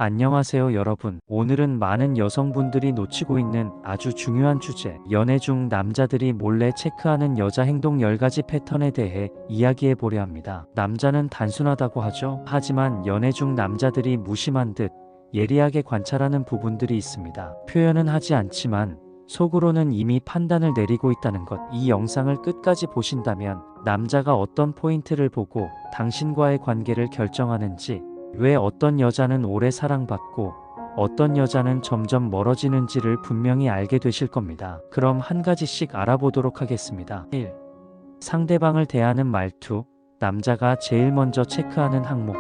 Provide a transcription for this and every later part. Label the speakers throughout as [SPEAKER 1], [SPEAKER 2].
[SPEAKER 1] 안녕하세요 여러분. 오늘은 많은 여성분들이 놓치고 있는 아주 중요한 주제, 연애 중 남자들이 몰래 체크하는 여자 행동 10가지 패턴에 대해 이야기해 보려 합니다. 남자는 단순하다고 하죠. 하지만 연애 중 남자들이 무심한 듯 예리하게 관찰하는 부분들이 있습니다. 표현은 하지 않지만 속으로는 이미 판단을 내리고 있다는 것. 이 영상을 끝까지 보신다면 남자가 어떤 포인트를 보고 당신과의 관계를 결정하는지, 왜 어떤 여자는 오래 사랑받고 어떤 여자는 점점 멀어지는지를 분명히 알게 되실 겁니다. 그럼 한 가지씩 알아보도록 하겠습니다. 1. 상대방을 대하는 말투. 남자가 제일 먼저 체크하는 항목.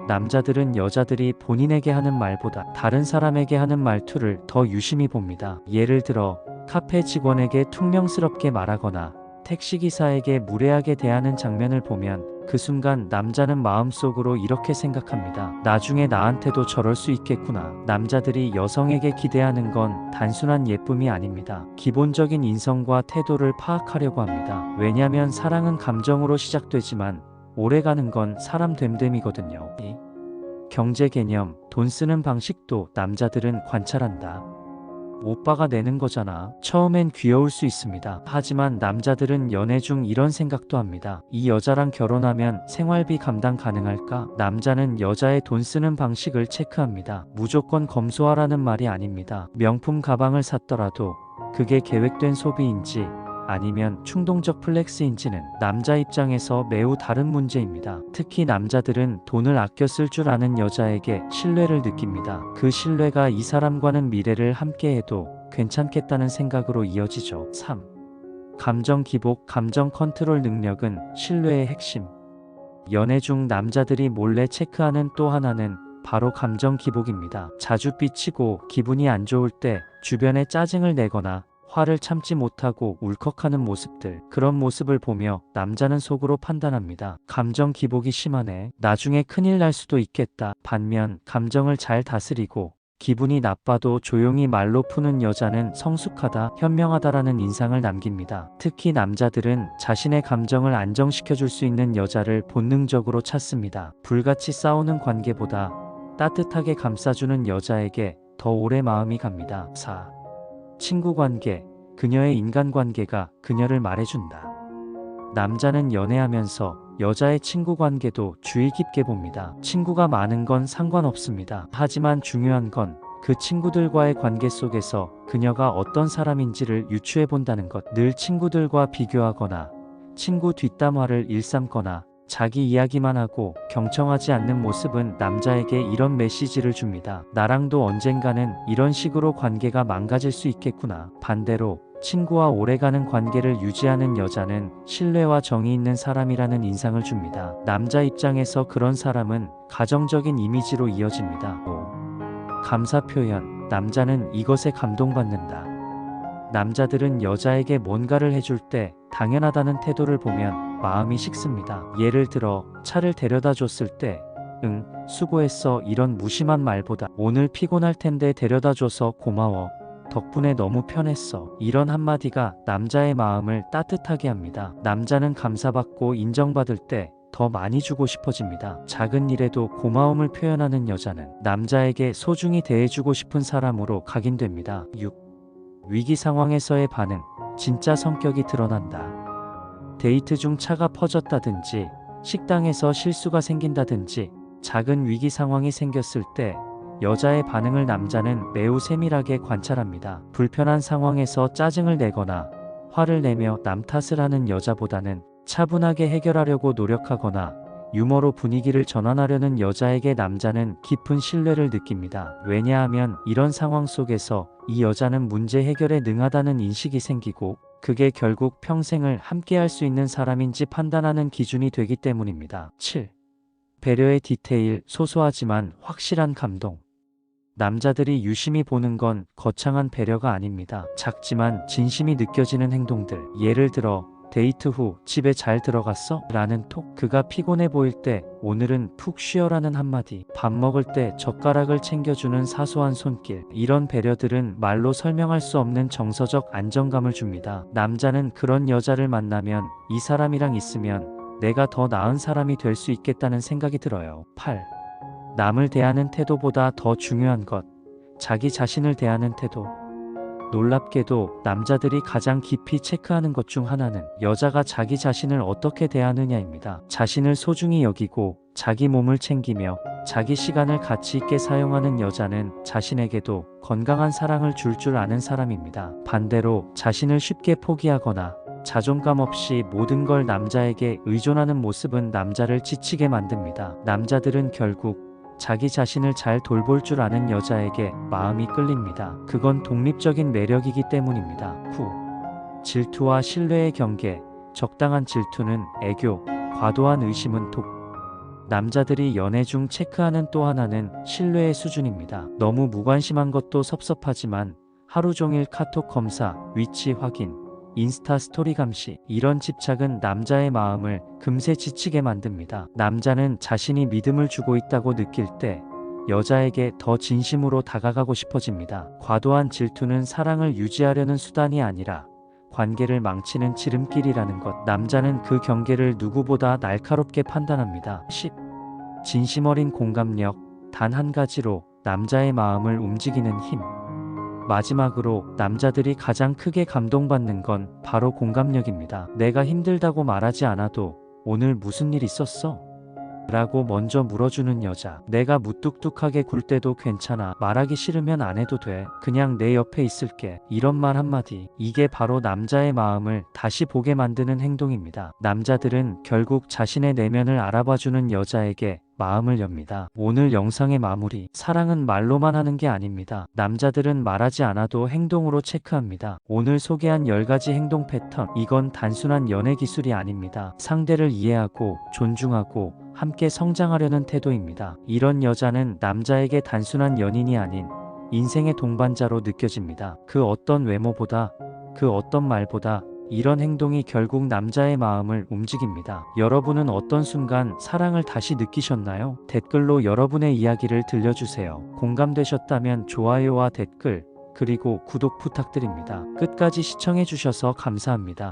[SPEAKER 1] 남자들은 여자들이 본인에게 하는 말보다 다른 사람에게 하는 말투를 더 유심히 봅니다. 예를 들어 카페 직원에게 퉁명스럽게 말하거나 택시기사에게 무례하게 대하는 장면을 보면 그 순간 남자는 마음속으로 이렇게 생각합니다. 나중에 나한테도 저럴 수 있겠구나. 남자들이 여성에게 기대하는 건 단순한 예쁨이 아닙니다. 기본적인 인성과 태도를 파악하려고 합니다. 왜냐면 사랑은 감정으로 시작되지만 오래가는 건 사람 됨됨이거든요. 2. 경제 개념, 돈 쓰는 방식도 남자들은 관찰한다. 오빠가 내는 거잖아. 처음엔 귀여울 수 있습니다. 하지만 남자들은 연애 중 이런 생각도 합니다. 이 여자랑 결혼하면 생활비 감당 가능할까? 남자는 여자의 돈 쓰는 방식을 체크합니다. 무조건 검소하라는 말이 아닙니다. 명품 가방을 샀더라도 그게 계획된 소비인지 아니면 충동적 플렉스인지는 남자 입장에서 매우 다른 문제입니다. 특히 남자들은 돈을 아껴 쓸 줄 아는 여자에게 신뢰를 느낍니다. 그 신뢰가 이 사람과는 미래를 함께해도 괜찮겠다는 생각으로 이어지죠. 3. 감정 기복, 감정 컨트롤 능력은 신뢰의 핵심. 연애 중 남자들이 몰래 체크하는 또 하나는 바로 감정 기복입니다. 자주 삐치고 기분이 안 좋을 때 주변에 짜증을 내거나 화를 참지 못하고 울컥하는 모습들, 그런 모습을 보며 남자는 속으로 판단합니다. 감정 기복이 심하네. 나중에 큰일 날 수도 있겠다. 반면 감정을 잘 다스리고 기분이 나빠도 조용히 말로 푸는 여자는 성숙하다, 현명하다라는 인상을 남깁니다. 특히 남자들은 자신의 감정을 안정시켜줄 수 있는 여자를 본능적으로 찾습니다. 불같이 싸우는 관계보다 따뜻하게 감싸주는 여자에게 더 오래 마음이 갑니다. 4. 친구관계, 그녀의 인간관계가 그녀를 말해준다. 남자는 연애하면서 여자의 친구관계도 주의 깊게 봅니다. 친구가 많은 건 상관없습니다. 하지만 중요한 건 그 친구들과의 관계 속에서 그녀가 어떤 사람인지를 유추해본다는 것. 늘 친구들과 비교하거나 친구 뒷담화를 일삼거나 자기 이야기만 하고 경청하지 않는 모습은 남자에게 이런 메시지를 줍니다. 나랑도 언젠가는 이런 식으로 관계가 망가질 수 있겠구나. 반대로 친구와 오래가는 관계를 유지하는 여자는 신뢰와 정이 있는 사람이라는 인상을 줍니다. 남자 입장에서 그런 사람은 가정적인 이미지로 이어집니다. 5. 감사 표현, 남자는 이것에 감동받는다. 남자들은 여자에게 뭔가를 해줄 때 당연하다는 태도를 보면 마음이 식습니다. 예를 들어 차를 데려다 줬을 때 응, 수고했어, 이런 무심한 말보다 오늘 피곤할 텐데 데려다 줘서 고마워, 덕분에 너무 편했어, 이런 한마디가 남자의 마음을 따뜻하게 합니다. 남자는 감사받고 인정받을 때 더 많이 주고 싶어집니다. 작은 일에도 고마움을 표현하는 여자는 남자에게 소중히 대해주고 싶은 사람으로 각인됩니다. 6. 위기 상황에서의 반응, 진짜 성격이 드러난다. 데이트 중 차가 퍼졌다든지 식당에서 실수가 생긴다든지 작은 위기 상황이 생겼을 때 여자의 반응을 남자는 매우 세밀하게 관찰합니다. 불편한 상황에서 짜증을 내거나 화를 내며 남 탓을 하는 여자보다는 차분하게 해결하려고 노력하거나 유머로 분위기를 전환하려는 여자에게 남자는 깊은 신뢰를 느낍니다. 왜냐하면 이런 상황 속에서 이 여자는 문제 해결에 능하다는 인식이 생기고 그게 결국 평생을 함께할 수 있는 사람인지 판단하는 기준이 되기 때문입니다. 7. 배려의 디테일, 소소하지만 확실한 감동. 남자들이 유심히 보는 건 거창한 배려가 아닙니다. 작지만 진심이 느껴지는 행동들. 예를 들어 데이트 후 집에 잘 들어갔어? 라는 톡. 그가 피곤해 보일 때 오늘은 푹 쉬어라는 한마디. 밥 먹을 때 젓가락을 챙겨주는 사소한 손길. 이런 배려들은 말로 설명할 수 없는 정서적 안정감을 줍니다. 남자는 그런 여자를 만나면 이 사람이랑 있으면 내가 더 나은 사람이 될 수 있겠다는 생각이 들어요. 8. 남을 대하는 태도보다 더 중요한 것, 자기 자신을 대하는 태도. 놀랍게도 남자들이 가장 깊이 체크하는 것 중 하나는 여자가 자기 자신을 어떻게 대하느냐입니다. 자신을 소중히 여기고 자기 몸을 챙기며 자기 시간을 가치 있게 사용하는 여자는 자신에게도 건강한 사랑을 줄 아는 사람입니다. 반대로 자신을 쉽게 포기하거나 자존감 없이 모든 걸 남자에게 의존하는 모습은 남자를 지치게 만듭니다. 남자들은 결국 자기 자신을 잘 돌볼 줄 아는 여자에게 마음이 끌립니다. 그건 독립적인 매력이기 때문입니다. 9. 질투와 신뢰의 경계. 적당한 질투는 애교, 과도한 의심은 독. 남자들이 연애 중 체크하는 또 하나는 신뢰의 수준입니다. 너무 무관심한 것도 섭섭하지만 하루 종일 카톡 검사, 위치 확인, 인스타 스토리 감시, 이런 집착은 남자의 마음을 금세 지치게 만듭니다. 남자는 자신이 믿음을 주고 있다고 느낄 때 여자에게 더 진심으로 다가가고 싶어집니다. 과도한 질투는 사랑을 유지하려는 수단이 아니라 관계를 망치는 지름길이라는 것. 남자는 그 경계를 누구보다 날카롭게 판단합니다. 10. 진심 어린 공감력. 단 한 가지로 남자의 마음을 움직이는 힘. 마지막으로 남자들이 가장 크게 감동받는 건 바로 공감력입니다. 내가 힘들다고 말하지 않아도 오늘 무슨 일 있었어? 라고 먼저 물어주는 여자. 내가 무뚝뚝하게 굴 때도 괜찮아. 말하기 싫으면 안 해도 돼. 그냥 내 옆에 있을게. 이런 말 한마디. 이게 바로 남자의 마음을 다시 보게 만드는 행동입니다. 남자들은 결국 자신의 내면을 알아봐주는 여자에게 마음을 엽니다. 오늘 영상의 마무리. 사랑은 말로만 하는 게 아닙니다. 남자들은 말하지 않아도 행동으로 체크합니다. 오늘 소개한 10가지 행동 패턴. 이건 단순한 연애 기술이 아닙니다. 상대를 이해하고 존중하고 함께 성장하려는 태도입니다. 이런 여자는 남자에게 단순한 연인이 아닌 인생의 동반자로 느껴집니다. 그 어떤 외모보다, 그 어떤 말보다 이런 행동이 결국 남자의 마음을 움직입니다. 여러분은 어떤 순간 사랑을 다시 느끼셨나요? 댓글로 여러분의 이야기를 들려주세요. 공감되셨다면 좋아요와 댓글, 그리고 구독 부탁드립니다. 끝까지 시청해주셔서 감사합니다.